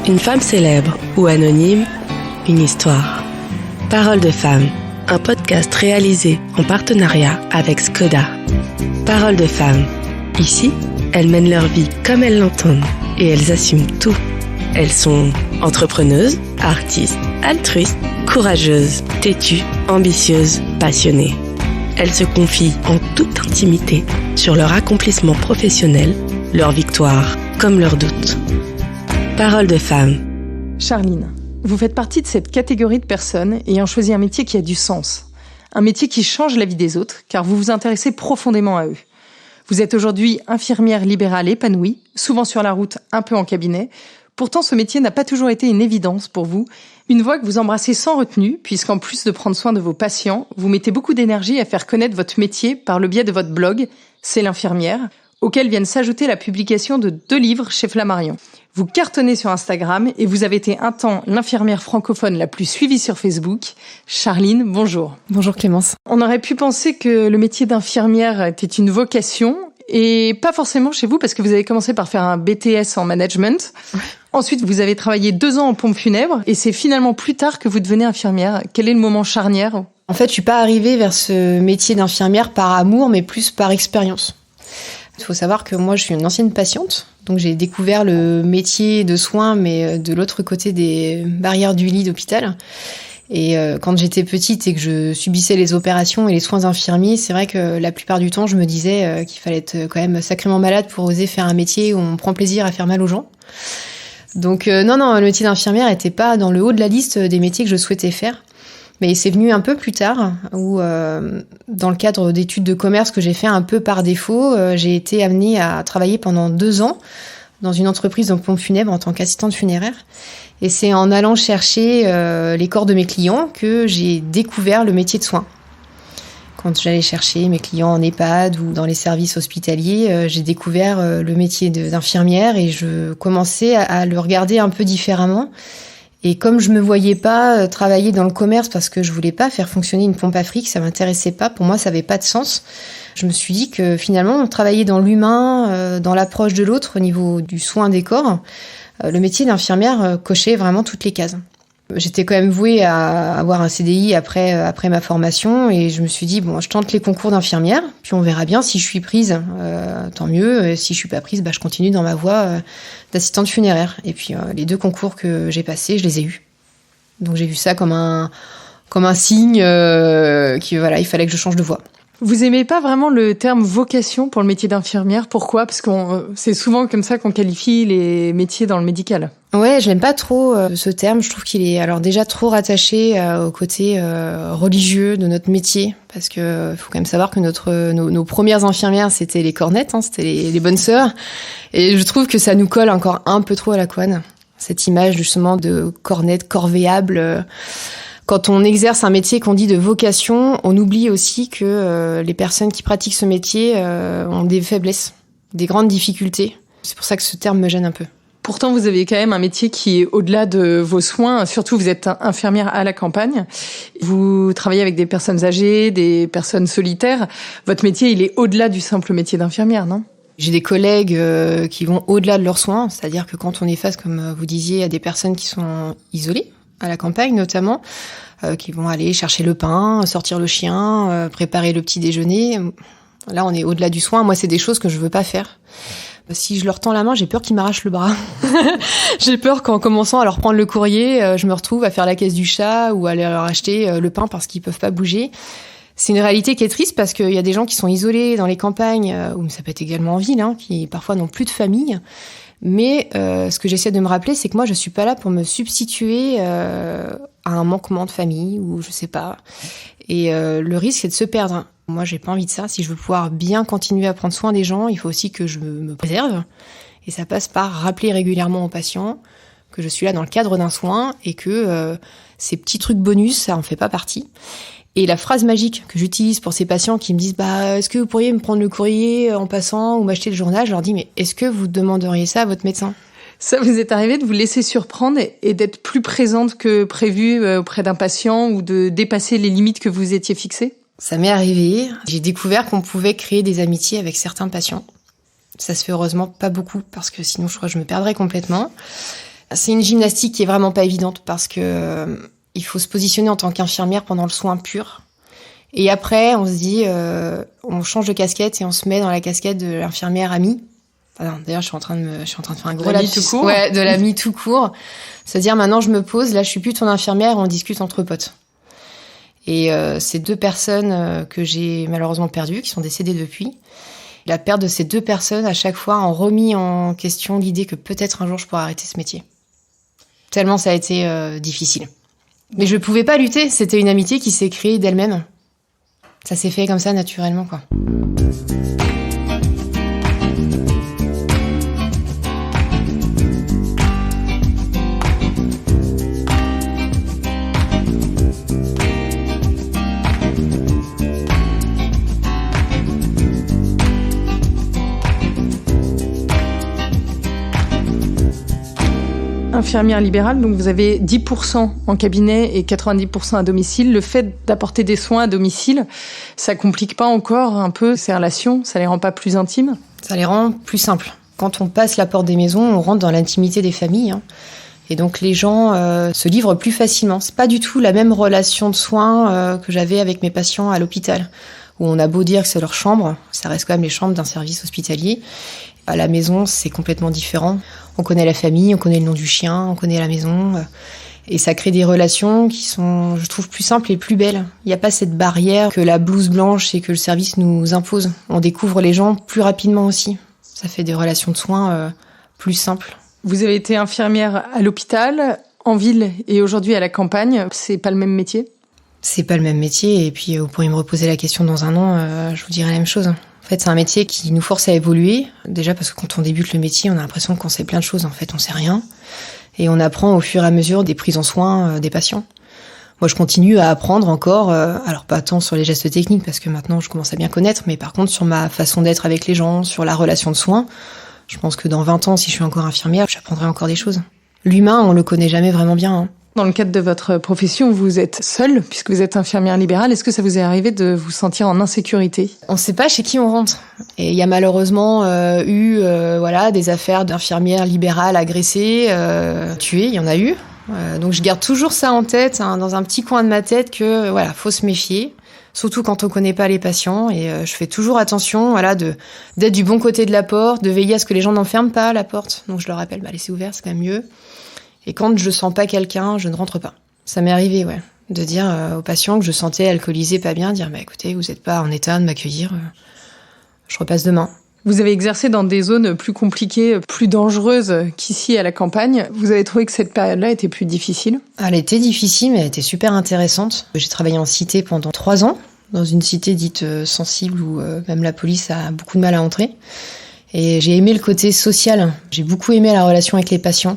Une femme célèbre ou anonyme, une histoire. Parole de femme, un podcast réalisé en partenariat avec Skoda. Parole de femme. Ici, elles mènent leur vie comme elles l'entendent et elles assument tout. Elles sont entrepreneuses, artistes, altruistes, courageuses, têtues, ambitieuses, passionnées. Elles se confient en toute intimité sur leur accomplissement professionnel, leurs victoires comme leurs doutes. Parole de femme. Charline, vous faites partie de cette catégorie de personnes ayant choisi un métier qui a du sens. Un métier qui change la vie des autres, car vous vous intéressez profondément à eux. Vous êtes aujourd'hui infirmière libérale épanouie, souvent sur la route, un peu en cabinet. Pourtant, ce métier n'a pas toujours été une évidence pour vous. Une voie que vous embrassez sans retenue, puisqu'en plus de prendre soin de vos patients, vous mettez beaucoup d'énergie à faire connaître votre métier par le biais de votre blog « C'est l'infirmière », auquel viennent s'ajouter la publication de 2 livres chez Flammarion. Vous cartonnez sur Instagram et vous avez été un temps l'infirmière francophone la plus suivie sur Facebook. Charline, bonjour. Bonjour Clémence. On aurait pu penser que le métier d'infirmière était une vocation, et pas forcément chez vous, parce que vous avez commencé par faire un BTS en management. Ouais. Ensuite, vous avez travaillé 2 ans en pompe funèbre, et c'est finalement plus tard que vous devenez infirmière. Quel est le moment charnière ? En fait, je suis pas arrivée vers ce métier d'infirmière par amour, mais plus par expérience. Il faut savoir que moi, je suis une ancienne patiente, donc j'ai découvert le métier de soins, mais de l'autre côté des barrières du lit d'hôpital. Et quand j'étais petite et que je subissais les opérations et les soins infirmiers, c'est vrai que la plupart du temps, je me disais qu'il fallait être quand même sacrément malade pour oser faire un métier où on prend plaisir à faire mal aux gens. Donc non, le métier d'infirmière n'était pas dans le haut de la liste des métiers que je souhaitais faire. Mais c'est venu un peu plus tard, où dans le cadre d'études de commerce que j'ai fait un peu par défaut, j'ai été amenée à travailler pendant 2 ans dans une entreprise de pompe funèbre en tant qu'assistante funéraire. Et c'est en allant chercher les corps de mes clients que j'ai découvert le métier de soin. Quand j'allais chercher mes clients en EHPAD ou dans les services hospitaliers, j'ai découvert le métier d'infirmière et je commençais à le regarder un peu différemment. Et comme je me voyais pas travailler dans le commerce parce que je voulais pas faire fonctionner une pompe à fric, ça m'intéressait pas, pour moi ça avait pas de sens. Je me suis dit que finalement, travailler dans l'humain, dans l'approche de l'autre au niveau du soin des corps, le métier d'infirmière cochait vraiment toutes les cases. J'étais quand même vouée à avoir un CDI après ma formation et je me suis dit, bon, je tente les concours d'infirmière, puis on verra bien si je suis prise, tant mieux. Si je suis pas prise, je continue dans ma voie d'assistante funéraire. Et puis les 2 concours que j'ai passés, je les ai eus. Donc j'ai vu ça comme un signe il fallait que je change de voie. Vous aimez pas vraiment le terme vocation pour le métier d'infirmière ? Pourquoi ? Parce que c'est souvent comme ça qu'on qualifie les métiers dans le médical. Ouais, je n'aime pas trop ce terme. Je trouve qu'il est alors déjà trop rattaché au côté religieux de notre métier, parce que faut quand même savoir que nos premières infirmières c'était les cornettes, c'était les bonnes sœurs, et je trouve que ça nous colle encore un peu trop à la couenne, cette image justement de cornette corvéable. Quand on exerce un métier qu'on dit de vocation, on oublie aussi que les personnes qui pratiquent ce métier ont des faiblesses, des grandes difficultés. C'est pour ça que ce terme me gêne un peu. Pourtant, vous avez quand même un métier qui est au-delà de vos soins. Surtout, vous êtes infirmière à la campagne. Vous travaillez avec des personnes âgées, des personnes solitaires. Votre métier, il est au-delà du simple métier d'infirmière, non ? J'ai des collègues qui vont au-delà de leurs soins. C'est-à-dire que quand on est face, comme vous disiez, à des personnes qui sont isolées, à la campagne notamment, qui vont aller chercher le pain, sortir le chien, préparer le petit déjeuner. Là, on est au-delà du soin. Moi, c'est des choses que je veux pas faire. Si je leur tends la main, j'ai peur qu'ils m'arrachent le bras. J'ai peur qu'en commençant à leur prendre le courrier, je me retrouve à faire la caisse du chat ou à leur acheter le pain parce qu'ils peuvent pas bouger. C'est une réalité qui est triste parce qu'il y a des gens qui sont isolés dans les campagnes, ou ça peut être également en ville, qui parfois n'ont plus de famille. Mais ce que j'essaie de me rappeler, c'est que moi, je suis pas là pour me substituer à un manquement de famille ou je sais pas. Et le risque, c'est de se perdre. Moi, j'ai pas envie de ça. Si je veux pouvoir bien continuer à prendre soin des gens, il faut aussi que je me préserve. Et ça passe par rappeler régulièrement aux patients que je suis là dans le cadre d'un soin et que ces petits trucs bonus, ça en fait pas partie. Et la phrase magique que j'utilise pour ces patients qui me disent est-ce que vous pourriez me prendre le courrier en passant ou m'acheter le journal, je leur dis mais est-ce que vous demanderiez ça à votre médecin ? Ça vous est arrivé de vous laisser surprendre et d'être plus présente que prévu auprès d'un patient ou de dépasser les limites que vous étiez fixées ? Ça m'est arrivé. J'ai découvert qu'on pouvait créer des amitiés avec certains patients. Ça se fait heureusement pas beaucoup parce que sinon je crois que je me perdrais complètement. C'est une gymnastique qui est vraiment pas évidente parce que il faut se positionner en tant qu'infirmière pendant le soin pur. Et après, on se dit, on change de casquette et on se met dans la casquette de l'infirmière amie. Enfin, d'ailleurs, je suis en train de faire un gros lapsus. Tout court. Ouais, de l'amie tout court. C'est-à-dire, maintenant, je me pose, là, je suis plus ton infirmière, on discute entre potes. Et ces 2 personnes que j'ai malheureusement perdues, qui sont décédées depuis, la perte de ces 2 personnes, à chaque fois, a remis en question l'idée que peut-être un jour, je pourrais arrêter ce métier. Tellement ça a été difficile. Mais je pouvais pas lutter, c'était une amitié qui s'est créée d'elle-même. Ça s'est fait comme ça, naturellement, quoi. Infirmière libérale, donc vous avez 10% en cabinet et 90% à domicile. Le fait d'apporter des soins à domicile, ça complique pas encore un peu ces relations? Ça les rend pas plus intimes? Ça les rend plus simples. Quand on passe la porte des maisons, on rentre dans l'intimité des familles. Et donc les gens se livrent plus facilement. C'est pas du tout la même relation de soins que j'avais avec mes patients à l'hôpital, où on a beau dire que c'est leur chambre, ça reste quand même les chambres d'un service hospitalier. À la maison, c'est complètement différent. On connaît la famille, on connaît le nom du chien, on connaît la maison. Et ça crée des relations qui sont, je trouve, plus simples et plus belles. Il n'y a pas cette barrière que la blouse blanche et que le service nous impose. On découvre les gens plus rapidement aussi. Ça fait des relations de soins plus simples. Vous avez été infirmière à l'hôpital, en ville et aujourd'hui à la campagne. C'est pas le même métier? C'est pas le même métier. Et puis, vous pourriez me reposer la question dans un an, je vous dirai la même chose. En fait, c'est un métier qui nous force à évoluer. Déjà parce que quand on débute le métier, on a l'impression qu'on sait plein de choses. En fait, on sait rien. Et on apprend au fur et à mesure des prises en soin des patients. Moi, je continue à apprendre encore. Alors, pas tant sur les gestes techniques, parce que maintenant, je commence à bien connaître. Mais par contre, sur ma façon d'être avec les gens, sur la relation de soins. Je pense que dans 20 ans, si je suis encore infirmière, j'apprendrai encore des choses. L'humain, on le connaît jamais vraiment bien. Dans le cadre de votre profession, vous êtes seule, puisque vous êtes infirmière libérale. Est-ce que ça vous est arrivé de vous sentir en insécurité? On ne sait pas chez qui on rentre. Et il y a malheureusement eu des affaires d'infirmières libérales agressées, tuées, il y en a eu. Donc je garde toujours ça en tête, dans un petit coin de ma tête, que faut se méfier. Surtout quand on connaît pas les patients. Et je fais toujours attention d'être du bon côté de la porte, de veiller à ce que les gens n'enferment pas la porte. Donc je leur rappelle, laissez ouvert, c'est quand même mieux. Et quand je sens pas quelqu'un, je ne rentre pas. Ça m'est arrivé, de dire aux patients que je sentais alcoolisé, pas bien, dire écoutez, vous n'êtes pas en état de m'accueillir, je repasse demain. Vous avez exercé dans des zones plus compliquées, plus dangereuses qu'ici à la campagne. Vous avez trouvé que cette période-là était plus difficile? Elle était difficile, mais elle était super intéressante. J'ai travaillé en cité pendant 3 ans, dans une cité dite sensible où même la police a beaucoup de mal à entrer. Et j'ai aimé le côté social. J'ai beaucoup aimé la relation avec les patients.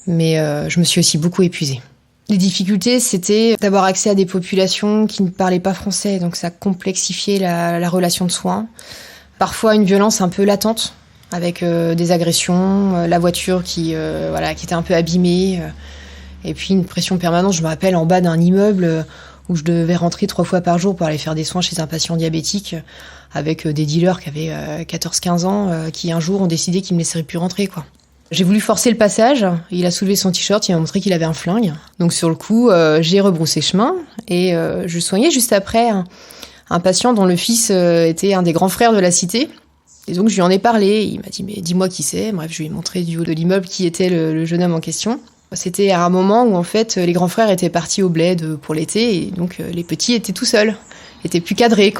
Mais je me suis aussi beaucoup épuisée. Les difficultés, c'était d'avoir accès à des populations qui ne parlaient pas français, donc ça complexifiait la relation de soins. Parfois une violence un peu latente, avec des agressions, la voiture qui était un peu abîmée, et puis une pression permanente. Je me rappelle en bas d'un immeuble où je devais rentrer 3 fois par jour pour aller faire des soins chez un patient diabétique, avec des dealers qui avaient 14-15 ans, qui un jour ont décidé qu'ils ne me laisseraient plus rentrer, J'ai voulu forcer le passage, il a soulevé son t-shirt, il m'a montré qu'il avait un flingue. Donc sur le coup, j'ai rebroussé chemin et je soignais juste après un patient dont le fils était un des grands frères de la cité. Et donc je lui en ai parlé, il m'a dit mais dis-moi qui c'est. Bref, je lui ai montré du haut de l'immeuble qui était le jeune homme en question. C'était à un moment où en fait les grands frères étaient partis au bled pour l'été et donc les petits étaient tout seuls, étaient plus cadrés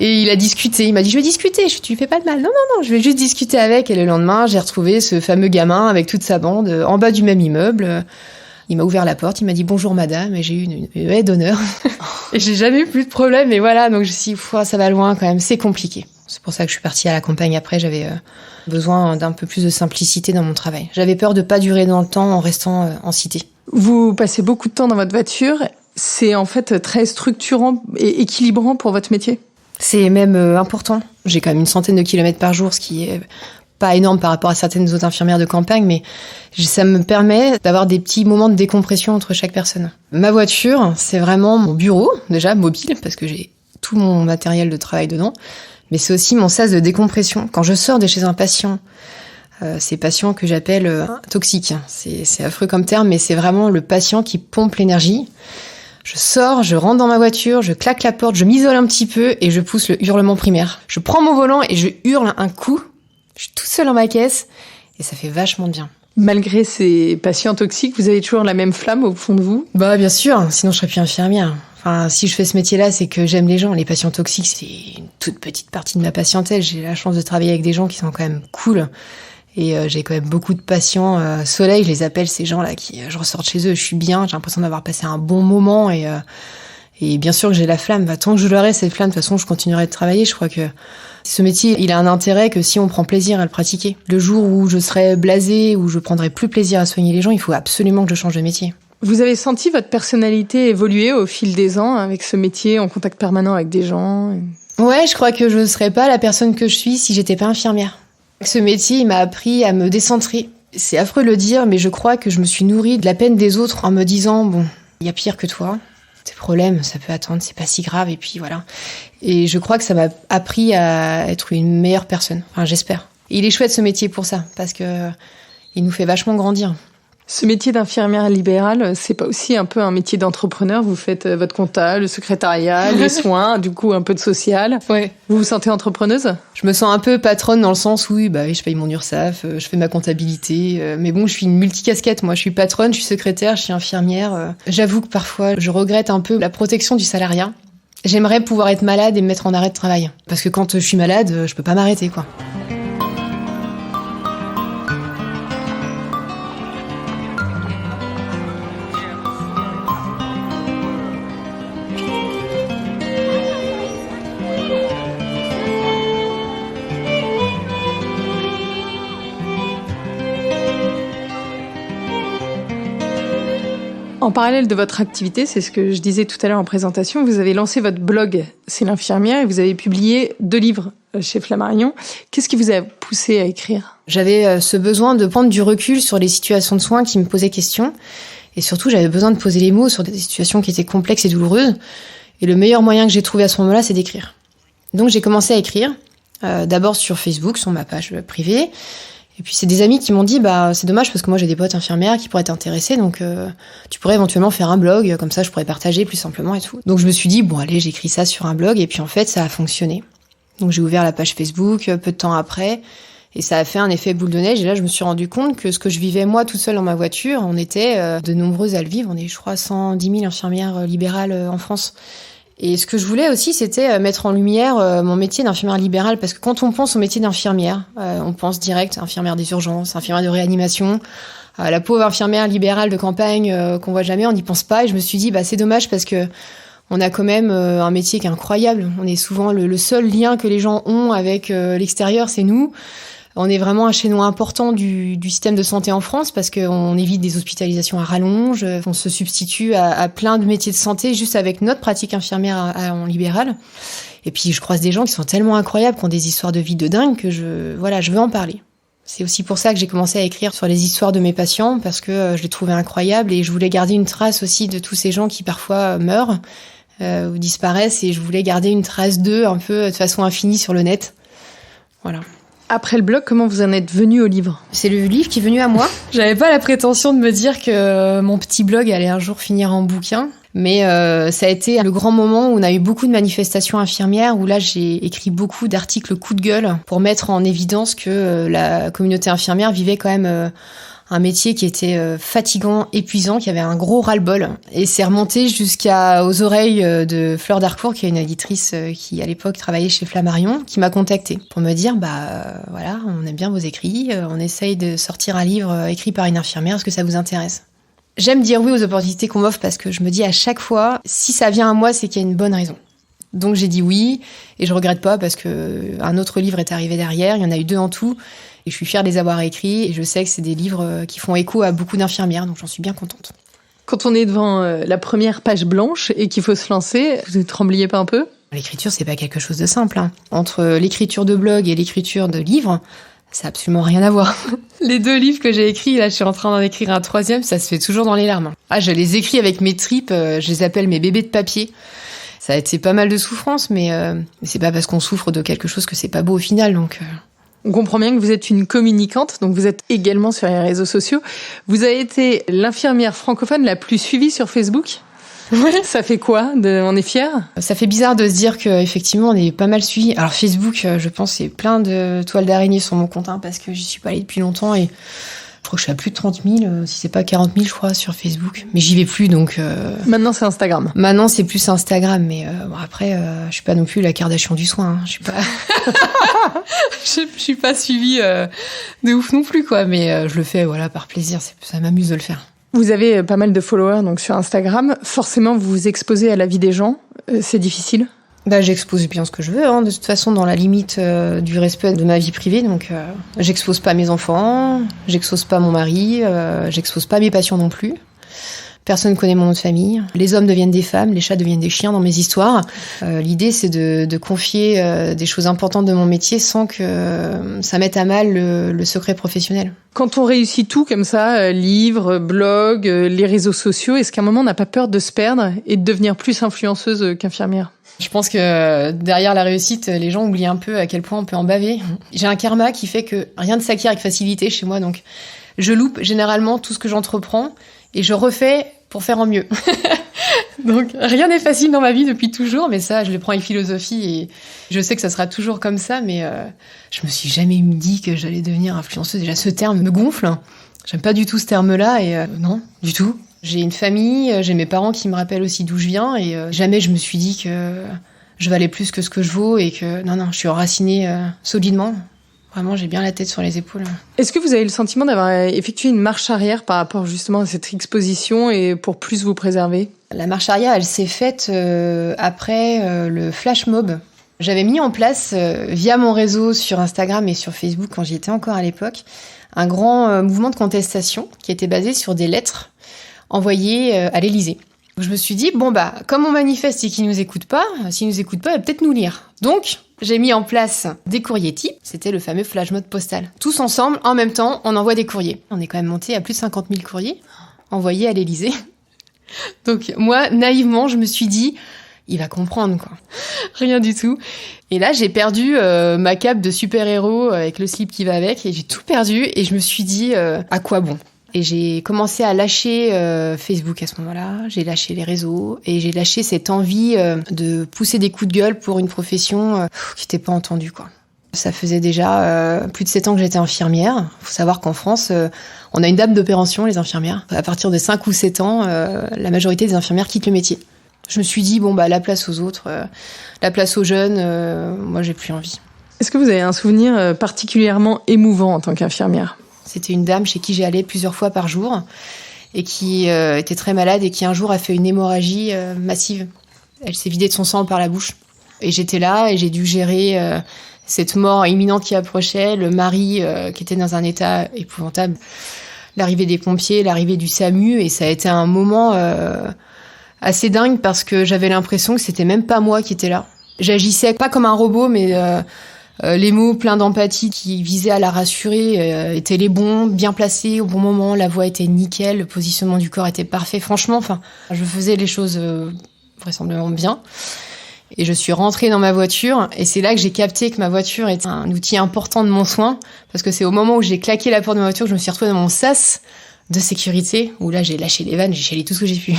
Et il a discuté, il m'a dit je vais discuter, tu lui fais pas de mal. Non, je vais juste discuter avec. Et le lendemain, j'ai retrouvé ce fameux gamin avec toute sa bande en bas du même immeuble. Il m'a ouvert la porte, il m'a dit bonjour madame, et j'ai eu une haie d'honneur. Et j'ai jamais eu plus de problème, et voilà, donc je me suis dit ça va loin quand même, c'est compliqué. C'est pour ça que je suis partie à la campagne après, j'avais besoin d'un peu plus de simplicité dans mon travail. J'avais peur de pas durer dans le temps en restant en cité. Vous passez beaucoup de temps dans votre voiture, c'est en fait très structurant et équilibrant pour votre métier? C'est même important. J'ai quand même une centaine de kilomètres par jour, ce qui est pas énorme par rapport à certaines autres infirmières de campagne, mais ça me permet d'avoir des petits moments de décompression entre chaque personne. Ma voiture, c'est vraiment mon bureau, déjà mobile, parce que j'ai tout mon matériel de travail dedans, mais c'est aussi mon sas de décompression. Quand je sors de chez un patient, ces patients que j'appelle toxiques. C'est affreux comme terme, mais c'est vraiment le patient qui pompe l'énergie. Je sors, je rentre dans ma voiture, je claque la porte, je m'isole un petit peu et je pousse le hurlement primaire. Je prends mon volant et je hurle un coup. Je suis toute seule dans ma caisse et ça fait vachement de bien. Malgré ces patients toxiques, vous avez toujours la même flamme au fond de vous? Bah bien sûr, sinon je serais plus infirmière. Enfin, si je fais ce métier-là, c'est que j'aime les gens. Les patients toxiques, c'est une toute petite partie de ma patientèle. J'ai la chance de travailler avec des gens qui sont quand même cool. Et j'ai quand même beaucoup de patients soleil, je les appelle, ces gens-là qui je ressors de chez eux, je suis bien, j'ai l'impression d'avoir passé un bon moment et bien sûr que j'ai la flamme. Bah, tant que je l'aurai cette flamme, de toute façon, je continuerai de travailler. Je crois que ce métier, il a un intérêt que si on prend plaisir à le pratiquer. Le jour où je serai blasée, où je prendrai plus plaisir à soigner les gens, il faut absolument que je change de métier. Vous avez senti votre personnalité évoluer au fil des ans avec ce métier en contact permanent avec des gens? Ouais, je crois que je ne serais pas la personne que je suis si j'étais pas infirmière. Ce métier, il m'a appris à me décentrer. C'est affreux de le dire, mais je crois que je me suis nourrie de la peine des autres en me disant, bon, il y a pire que toi. Tes problèmes, ça peut attendre, c'est pas si grave, et puis voilà. Et je crois que ça m'a appris à être une meilleure personne. Enfin, j'espère. Et il est chouette ce métier pour ça, parce que il nous fait vachement grandir. Ce métier d'infirmière libérale, c'est pas aussi un peu un métier d'entrepreneur? Vous faites votre compta, le secrétariat, les soins, du coup un peu de social. Ouais. Vous vous sentez entrepreneuse? Je me sens un peu patronne dans le sens où, je paye mon URSSAF, je fais ma comptabilité. Mais bon, je suis une multicasquette. Moi, je suis patronne, je suis secrétaire, je suis infirmière. J'avoue que parfois, je regrette un peu la protection du salariat. J'aimerais pouvoir être malade et me mettre en arrêt de travail. Parce que quand je suis malade, je peux pas m'arrêter, quoi. En parallèle de votre activité, c'est ce que je disais tout à l'heure en présentation, vous avez lancé votre blog C'est l'infirmière et vous avez publié 2 livres chez Flammarion. Qu'est-ce qui vous a poussé à écrire? J'avais ce besoin de prendre du recul sur les situations de soins qui me posaient question. Et surtout, j'avais besoin de poser les mots sur des situations qui étaient complexes et douloureuses. Et le meilleur moyen que j'ai trouvé à ce moment-là, c'est d'écrire. Donc j'ai commencé à écrire, d'abord sur Facebook, sur ma page privée. Et puis c'est des amis qui m'ont dit, c'est dommage parce que moi j'ai des potes infirmières qui pourraient t'intéresser, donc tu pourrais éventuellement faire un blog, comme ça je pourrais partager plus simplement et tout. Donc je me suis dit, bon allez, j'écris ça sur un blog, et puis en fait ça a fonctionné. Donc j'ai ouvert la page Facebook peu de temps après, et ça a fait un effet boule de neige, et là je me suis rendu compte que ce que je vivais moi toute seule dans ma voiture, on était de nombreuses à le vivre, on est je crois 110 000 infirmières libérales en France. Et ce que je voulais aussi, c'était mettre en lumière mon métier d'infirmière libérale, parce que quand on pense au métier d'infirmière, on pense direct infirmière des urgences, infirmière de réanimation, la pauvre infirmière libérale de campagne qu'on voit jamais, on n'y pense pas. Et je me suis dit, c'est dommage parce que on a quand même un métier qui est incroyable. On est souvent le seul lien que les gens ont avec l'extérieur, c'est nous. On est vraiment un chaînon important du système de santé en France parce qu'on évite des hospitalisations à rallonge, on se substitue à plein de métiers de santé juste avec notre pratique infirmière en libéral. Et puis je croise des gens qui sont tellement incroyables, qui ont des histoires de vie de dingue que je veux en parler. C'est aussi pour ça que j'ai commencé à écrire sur les histoires de mes patients, parce que je les trouvais incroyables et je voulais garder une trace aussi de tous ces gens qui parfois meurent ou disparaissent, et je voulais garder une trace d'eux un peu de façon infinie sur le net. Voilà. Après le blog, comment vous en êtes venu au livre? C'est le livre qui est venu à moi. J'avais pas la prétention de me dire que mon petit blog allait un jour finir en bouquin. Mais ça a été le grand moment où on a eu beaucoup de manifestations infirmières, où là j'ai écrit beaucoup d'articles coup de gueule pour mettre en évidence que la communauté infirmière vivait quand même un métier qui était fatigant, épuisant, qui avait un gros ras-le-bol. Et c'est remonté jusqu'aux oreilles de Fleur d'Harcourt, qui est une éditrice qui à l'époque travaillait chez Flammarion, qui m'a contactée pour me dire voilà, on aime bien vos écrits, on essaye de sortir un livre écrit par une infirmière, est-ce que ça vous intéresse? J'aime dire oui aux opportunités qu'on m'offre parce que je me dis à chaque fois, si ça vient à moi, c'est qu'il y a une bonne raison. Donc j'ai dit oui, et je regrette pas parce que un autre livre est arrivé derrière, il y en a eu 2 en tout, et je suis fière de les avoir écrits, et je sais que c'est des livres qui font écho à beaucoup d'infirmières, donc j'en suis bien contente. Quand on est devant la première page blanche et qu'il faut se lancer, vous ne trembliez pas un peu? L'écriture, c'est pas quelque chose de simple, hein. Entre l'écriture de blog et l'écriture de livre, ça n'a absolument rien à voir. Les 2 livres que j'ai écrits, là je suis en train d'en écrire un 3e, ça se fait toujours dans les larmes. Je les écris avec mes tripes, je les appelle mes bébés de papier. Ça a été pas mal de souffrance, mais c'est pas parce qu'on souffre de quelque chose que c'est pas beau au final, donc On comprend bien que vous êtes une communicante, donc vous êtes également sur les réseaux sociaux. Vous avez été l'infirmière francophone la plus suivie sur Facebook. Ouais. Ça fait quoi? On est fiers? Ça fait bizarre de se dire qu'effectivement, on est pas mal suivi. Alors Facebook, je pense, c'est plein de toiles d'araignée sur mon compte, parce que j'y suis pas allée depuis longtemps et je crois que je suis à plus de 30 000, si c'est pas 40 000, je crois, sur Facebook. Mais j'y vais plus, donc... Maintenant, c'est Instagram. Maintenant, c'est plus Instagram, mais bon, après, je suis pas non plus la Kardashian du soin. Je suis pas... je suis pas suivie de ouf non plus, quoi. Mais je le fais, voilà, par plaisir. Ça m'amuse de le faire. Vous avez pas mal de followers donc sur Instagram. Forcément, vous vous exposez à la vie des gens. C'est difficile? J'expose bien ce que je veux, de toute façon, dans la limite du respect de ma vie privée. Donc, j'expose pas mes enfants, j'expose pas mon mari, j'expose pas mes patients non plus. Personne ne connaît mon nom de famille. Les hommes deviennent des femmes, les chats deviennent des chiens dans mes histoires. L'idée, c'est de confier des choses importantes de mon métier sans que ça mette à mal le secret professionnel. Quand on réussit tout comme ça, livres, blogs, les réseaux sociaux, est-ce qu'à un moment, on n'a pas peur de se perdre et de devenir plus influenceuse qu'infirmière? Je pense que derrière la réussite, les gens oublient un peu à quel point on peut en baver. J'ai un karma qui fait que rien ne s'acquiert avec facilité chez moi, donc je loupe généralement tout ce que j'entreprends et je refais pour faire en mieux. Donc rien n'est facile dans ma vie depuis toujours, mais ça, je le prends avec philosophie et je sais que ça sera toujours comme ça, mais je me suis jamais dit que j'allais devenir influenceuse. Déjà, ce terme me gonfle. J'aime pas du tout ce terme-là et non, du tout. J'ai une famille, j'ai mes parents qui me rappellent aussi d'où je viens et jamais je me suis dit que je valais plus que ce que je vaux et que non, je suis enracinée solidement. Vraiment, j'ai bien la tête sur les épaules. Est-ce que vous avez le sentiment d'avoir effectué une marche arrière par rapport justement à cette exposition et pour plus vous préserver? La marche arrière, elle s'est faite après le flash mob. J'avais mis en place, via mon réseau sur Instagram et sur Facebook, quand j'y étais encore à l'époque, un grand mouvement de contestation qui était basé sur des lettres envoyées à l'Élysée. Je me suis dit, comme on manifeste et qu'ils nous écoutent pas, s'ils nous écoutent pas, ils vont peut-être nous lire. Donc, j'ai mis en place des courriers types. C'était le fameux flash mob postal. Tous ensemble, en même temps, on envoie des courriers. On est quand même monté à plus de 50 000 courriers envoyés à l'Élysée. Donc, moi, naïvement, je me suis dit, il va comprendre, quoi. Rien du tout. Et là, j'ai perdu ma cape de super-héros avec le slip qui va avec, et j'ai tout perdu, et je me suis dit, à quoi bon? Et j'ai commencé à lâcher Facebook à ce moment-là, j'ai lâché les réseaux, et j'ai lâché cette envie de pousser des coups de gueule pour une profession qui n'était pas entendue, quoi. Ça faisait déjà plus de 7 ans que j'étais infirmière. Il faut savoir qu'en France, on a une date d'opération, les infirmières. À partir de 5 ou 7 ans, la majorité des infirmières quittent le métier. Je me suis dit, la place aux autres, la place aux jeunes, moi, j'ai plus envie. Est-ce que vous avez un souvenir particulièrement émouvant en tant qu'infirmière? C'était une dame chez qui j'ai allé plusieurs fois par jour et qui était très malade et qui un jour a fait une hémorragie massive. Elle s'est vidée de son sang par la bouche. Et j'étais là et j'ai dû gérer cette mort imminente qui approchait, le mari qui était dans un état épouvantable, l'arrivée des pompiers, l'arrivée du SAMU, et ça a été un moment assez dingue parce que j'avais l'impression que c'était même pas moi qui étais là. J'agissais pas comme un robot, mais les mots pleins d'empathie qui visaient à la rassurer étaient les bons, bien placés au bon moment, la voix était nickel, le positionnement du corps était parfait. Franchement, je faisais les choses vraisemblablement bien. Et je suis rentrée dans ma voiture et c'est là que j'ai capté que ma voiture était un outil important de mon soin, parce que c'est au moment où j'ai claqué la porte de ma voiture que je me suis retrouvée dans mon sas de sécurité, où là j'ai lâché les vannes, j'ai chialé tout ce que j'ai pu.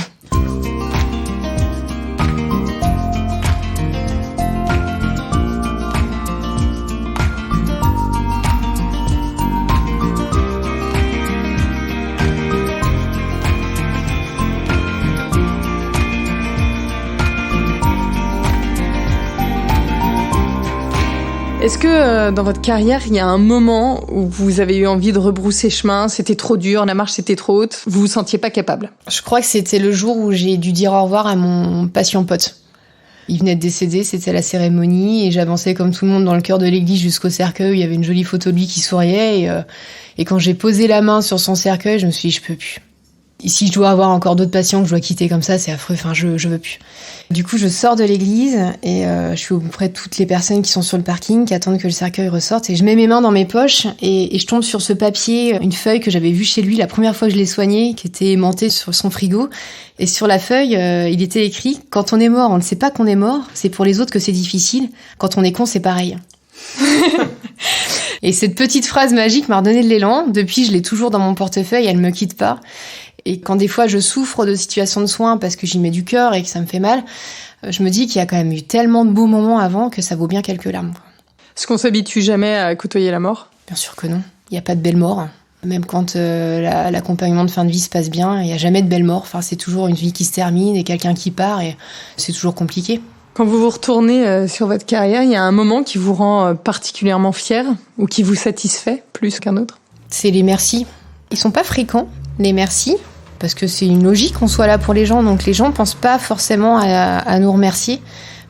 Est-ce que dans votre carrière, il y a un moment où vous avez eu envie de rebrousser chemin, c'était trop dur, la marche c'était trop haute, vous vous sentiez pas capable? Je crois que c'était le jour où j'ai dû dire au revoir à mon patient pote. Il venait de décéder, c'était la cérémonie, et j'avançais comme tout le monde dans le cœur de l'église jusqu'au cercueil où il y avait une jolie photo de lui qui souriait, et quand j'ai posé la main sur son cercueil, je me suis dit, je peux plus. Et si je dois avoir encore d'autres patients que je dois quitter comme ça, c'est affreux, je veux plus. Du coup, je sors de l'église et je suis auprès de toutes les personnes qui sont sur le parking, qui attendent que le cercueil ressorte, et je mets mes mains dans mes poches et je tombe sur ce papier, une feuille que j'avais vue chez lui la première fois que je l'ai soigné, qui était aimantée sur son frigo. Et sur la feuille, il était écrit « Quand on est mort, on ne sait pas qu'on est mort, c'est pour les autres que c'est difficile. Quand on est con, c'est pareil. » Et cette petite phrase magique m'a redonné de l'élan. Depuis, je l'ai toujours dans mon portefeuille, elle me quitte pas. Et quand des fois je souffre de situations de soins parce que j'y mets du cœur et que ça me fait mal, je me dis qu'il y a quand même eu tellement de beaux moments avant que ça vaut bien quelques larmes. Est-ce qu'on s'habitue jamais à côtoyer la mort ? Bien sûr que non. Il n'y a pas de belle mort. Même quand l'accompagnement de fin de vie se passe bien, il n'y a jamais de belle mort. Enfin, c'est toujours une vie qui se termine et quelqu'un qui part et c'est toujours compliqué. Quand vous vous retournez sur votre carrière, il y a un moment qui vous rend particulièrement fier ou qui vous satisfait plus qu'un autre ? C'est les merci. Ils sont pas fréquents, les merci, parce que c'est une logique qu'on soit là pour les gens. Donc les gens pensent pas forcément à nous remercier.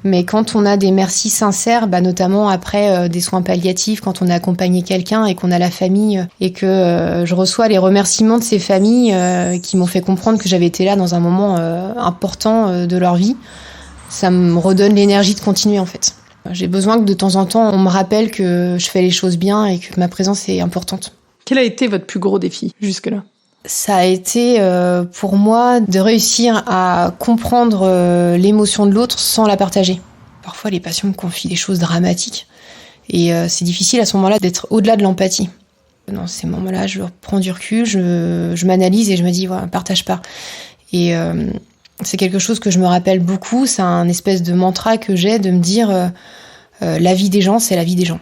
Mais quand on a des merci sincères, notamment après des soins palliatifs, quand on a accompagné quelqu'un et qu'on a la famille et que je reçois les remerciements de ces familles qui m'ont fait comprendre que j'avais été là dans un moment important de leur vie, ça me redonne l'énergie de continuer en fait. J'ai besoin que de temps en temps, on me rappelle que je fais les choses bien et que ma présence est importante. Quel a été votre plus gros défi jusque-là ? Ça a été pour moi de réussir à comprendre l'émotion de l'autre sans la partager. Parfois, les patients me confient des choses dramatiques et c'est difficile à ce moment-là d'être au-delà de l'empathie. Dans ces moments-là, je prends du recul, je m'analyse et je me dis voilà, partage pas. Et c'est quelque chose que je me rappelle beaucoup. C'est un espèce de mantra que j'ai de me dire la vie des gens, c'est la vie des gens.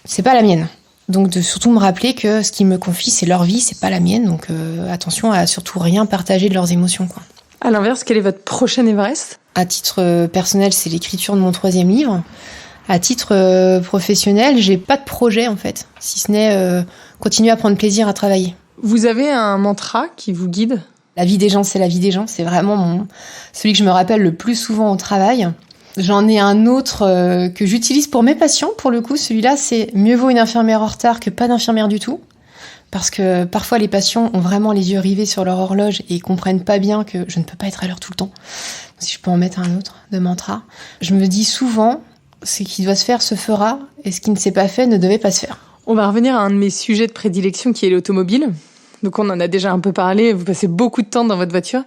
C'est pas la mienne. Donc de surtout me rappeler que ce qu'ils me confient, c'est leur vie, c'est pas la mienne. Donc attention à surtout rien partager de leurs émotions, quoi. À l'inverse, quel est votre prochain Everest ? À titre personnel, c'est l'écriture de mon 3e livre. À titre professionnel, j'ai pas de projet en fait, si ce n'est continuer à prendre plaisir à travailler. Vous avez un mantra qui vous guide ? La vie des gens, c'est la vie des gens. C'est vraiment celui que je me rappelle le plus souvent au travail. J'en ai un autre que j'utilise pour mes patients. Pour le coup, celui-là, c'est mieux vaut une infirmière en retard que pas d'infirmière du tout. Parce que parfois, les patients ont vraiment les yeux rivés sur leur horloge et ils comprennent pas bien que je ne peux pas être à l'heure tout le temps. Si je peux en mettre un autre de mantra. Je me dis souvent, ce qui doit se faire se fera et ce qui ne s'est pas fait ne devait pas se faire. On va revenir à un de mes sujets de prédilection qui est l'automobile. Donc on en a déjà un peu parlé, vous passez beaucoup de temps dans votre voiture.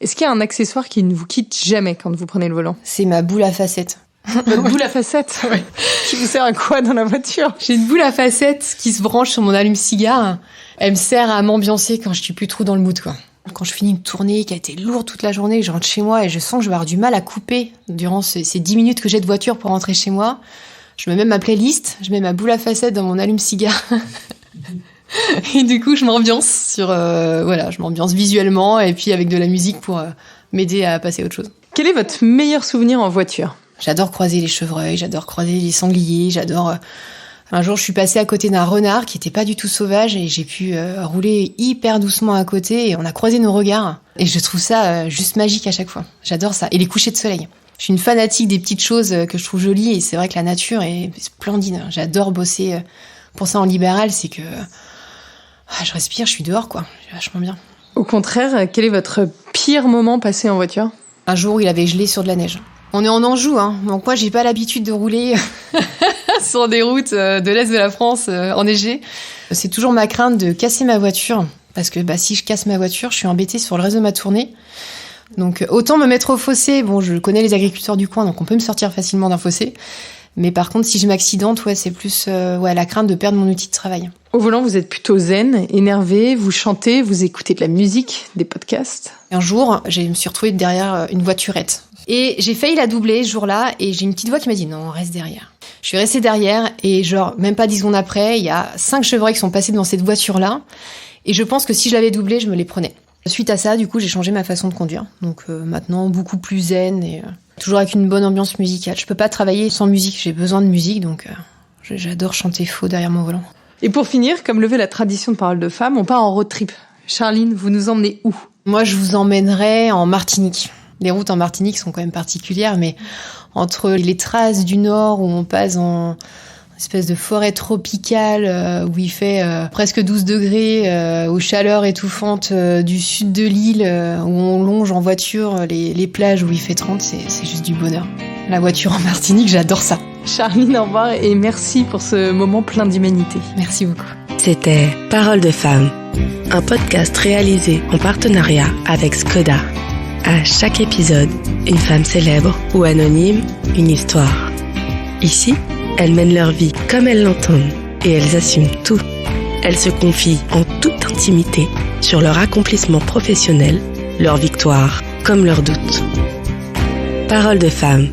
Est-ce qu'il y a un accessoire qui ne vous quitte jamais quand vous prenez le volant ? C'est ma boule à facettes. Votre boule à facettes ? Ouais. Qui vous sert à quoi dans la voiture ? J'ai une boule à facettes qui se branche sur mon allume-cigare. Elle me sert à m'ambiancer quand je suis plus trop dans le mood, quoi. Quand je finis une tournée qui a été lourde toute la journée, je rentre chez moi et je sens que je vais avoir du mal à couper durant ces 10 minutes que j'ai de voiture pour rentrer chez moi. Je mets même ma playlist, je mets ma boule à facettes dans mon allume-cigare. Et du coup, je m'ambiance je m'ambiance visuellement et puis avec de la musique pour m'aider à passer à autre chose. Quel est votre meilleur souvenir en voiture ? J'adore croiser les chevreuils, j'adore croiser les sangliers, Un jour, je suis passée à côté d'un renard qui était pas du tout sauvage et j'ai pu rouler hyper doucement à côté et on a croisé nos regards. Et je trouve ça juste magique à chaque fois. J'adore ça. Et les couchers de soleil. Je suis une fanatique des petites choses que je trouve jolies et c'est vrai que la nature est splendide. J'adore bosser pour ça en libéral, c'est que je respire, je suis dehors, quoi. C'est vachement bien. Au contraire, quel est votre pire moment passé en voiture ? Un jour où il avait gelé sur de la neige. On est en Anjou, donc moi j'ai pas l'habitude de rouler sur des routes de l'Est de la France enneigées. C'est toujours ma crainte de casser ma voiture, parce que si je casse ma voiture, je suis embêtée sur le reste de ma tournée. Donc autant me mettre au fossé, je connais les agriculteurs du coin, donc on peut me sortir facilement d'un fossé. Mais par contre, si je m'accidente, c'est plus la crainte de perdre mon outil de travail. Au volant, vous êtes plutôt zen, énervé, vous chantez, vous écoutez de la musique, des podcasts. Un jour, je me suis retrouvée derrière une voiturette. Et j'ai failli la doubler ce jour-là, et j'ai une petite voix qui m'a dit « Non, reste derrière ». Je suis restée derrière, et même pas 10 secondes après, il y a 5 chevreuils qui sont passés devant cette voiture-là. Et je pense que si je l'avais doublée, je me les prenais. Suite à ça, du coup, j'ai changé ma façon de conduire. Donc maintenant, beaucoup plus zen, et toujours avec une bonne ambiance musicale. Je peux pas travailler sans musique, j'ai besoin de musique, donc j'adore chanter faux derrière mon volant. Et pour finir, comme le veut la tradition de Parole de Femme, on part en road trip. Charline, vous nous emmenez où ? Moi, je vous emmènerai en Martinique. Les routes en Martinique sont quand même particulières, mais entre les traces du Nord où on passe en espèce de forêt tropicale où il fait presque 12 degrés, aux chaleurs étouffantes du sud de l'île où on longe en voiture les plages où il fait 30, c'est juste du bonheur. La voiture en Martinique, j'adore ça. Charline, au revoir et merci pour ce moment plein d'humanité. Merci beaucoup. C'était Parole de Femme, un podcast réalisé en partenariat avec Skoda. À chaque épisode, une femme célèbre ou anonyme, une histoire. Ici, elles mènent leur vie comme elles l'entendent et elles assument tout. Elles se confient en toute intimité sur leur accomplissement professionnel, leurs victoires comme leurs doutes. Parole de femme.